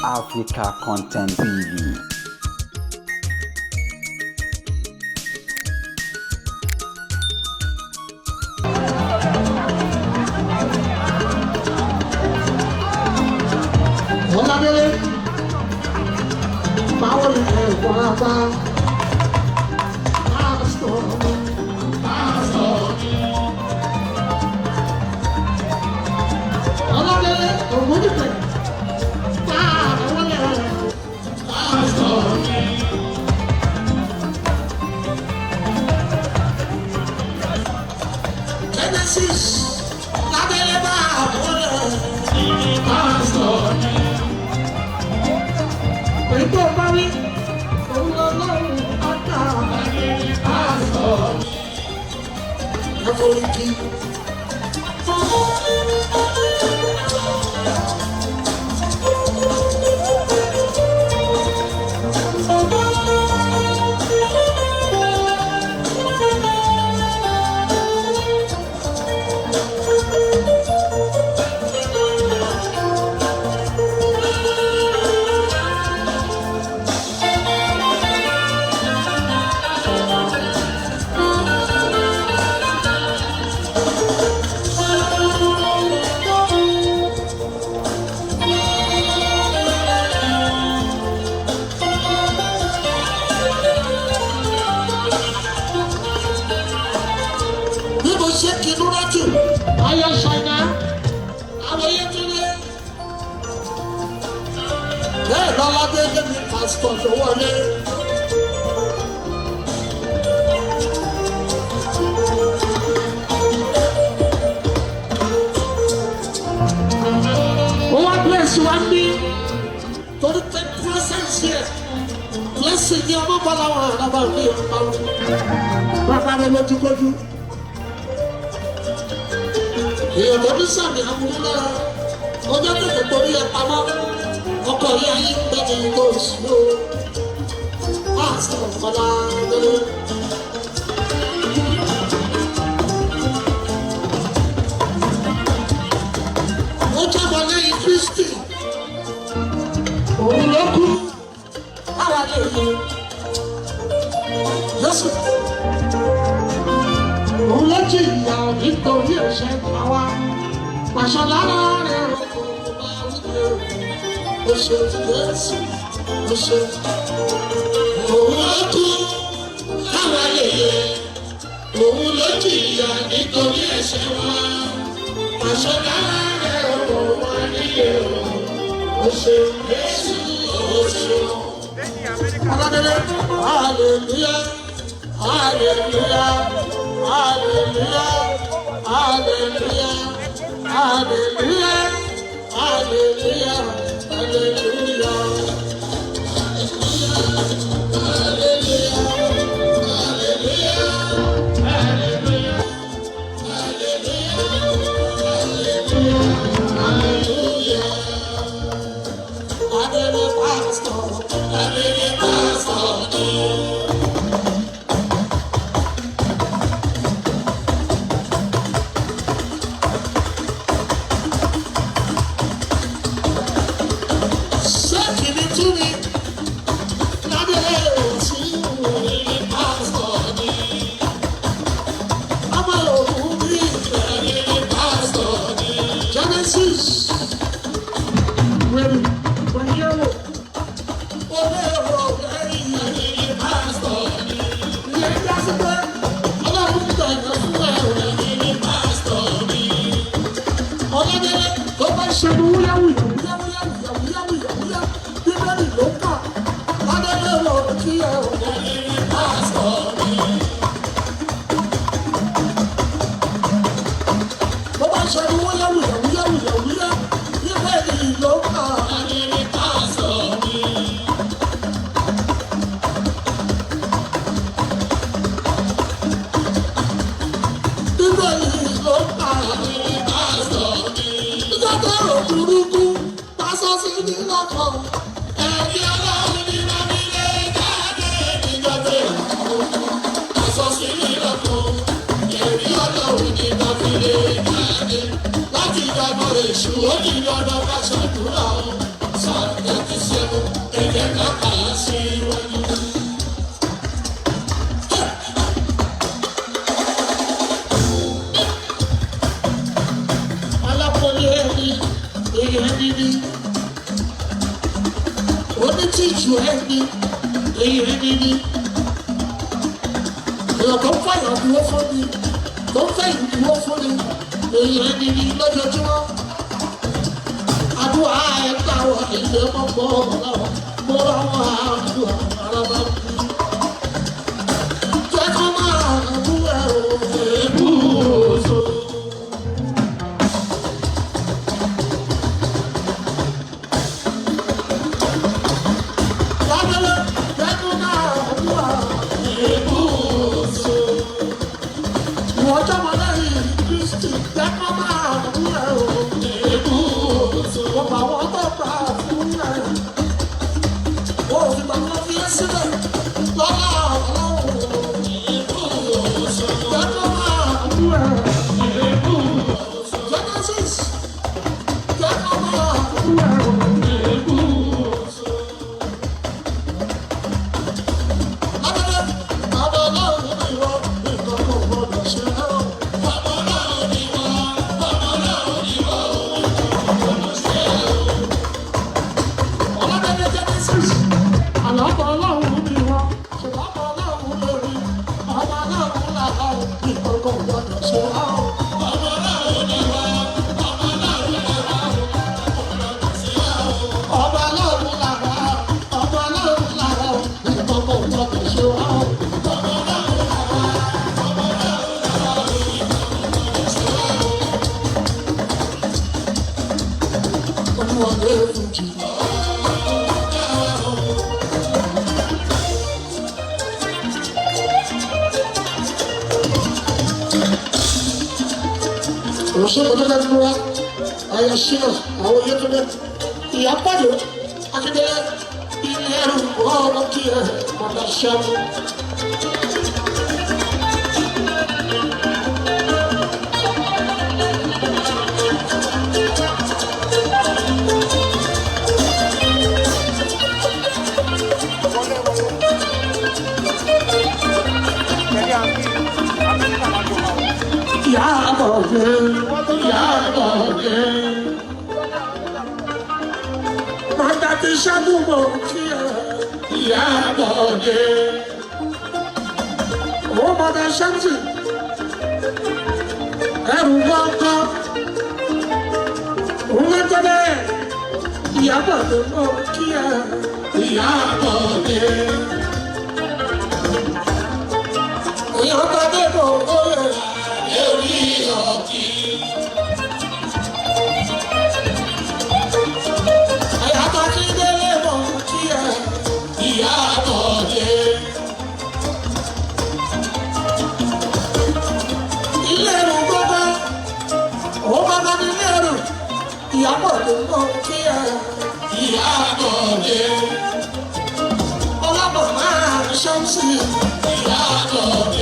Africa Content TV. Olamide, báwo ni ẹ̀wọ̀n bá pásítọ̀ Olamide ògúndìpẹ̀ báwo ni pásítọ̀ Genesis lábẹ́lẹ́ báwo ni pásítọ̀. Ètò ìparí, òun lọ́lọ́run ọ̀tá pásítọ̀. Ẹ̀fọ́lùkì. Ayọ̀ ṣáínà, àwọn yẹn tún lé. Bẹ́ẹ̀ lọ́ládé débi pásítọ̀ tó wọlé. Ó wá bless wá ní torí pé presence yẹ. Blessing ni ọmọ bọ́lá wọn àràbà ní ìpamọ́. Bàbá rẹ̀ lójúkójú. Èèyàn tó ní sàmì àbúrú lára, ọjọ́ tètè torí ẹ pamọ́, ọkọ̀ yìí ayé ń gbé ní ìlú òṣìlú, pásítọ̀ Fọlá Délé. Ó jábọ̀ lẹ́yìn Kristi, òun ló kú, àwa lè yẹ. Jésù. Òun ló jí ìyá nítorí ẹ̀ṣẹ̀ àwa. Pàṣẹ lára rẹ̀ kò bá wípé o ṣe ti Jésù, o ṣe. Òun ló kú káwa lè yẹ. Òun ló jí ìyá nítorí ẹ̀ṣẹ̀ wa. Pàṣẹ lára rẹ̀ kò bá nílé o ṣe Jésù, o ṣe. Ọlọ́dẹ̀dẹ̀, hallelujah, hallelujah. Hallelujah, hallelujah, hallelujah, hallelujah, hallelujah. Láti ìdáná èṣù ó di dandan ká ṣàdúrà ó. èèyàn ẹni ni onítìjú ẹni èèyàn ẹni ni èèyàn tó ń fàyàn dúró fún mi tó ń fẹ́ ìdúró fún mi èèyàn ẹni ni lójoojúmọ́ àdúrà ẹgbà wọ ilé mọ́gbọ́ ọ̀làwọ̀ mo rà wọ́n àdúrà àràbà mi jẹ́ kó máa àdúrà èébú oṣù. Você pode dar no ar, aí assim, ó, eu ia também, e apagou, aquele dinheiro, olha que é, manda chama. Manda deixar no monte, oh, manda chance, é banco, também, no monte, eu vi aqui. Aí a parte dele é bom que é e a dole. Dinheiro baba, o baba dinheiro e a dole bom que é e a dole. Olá, mamãe, chance e a dole.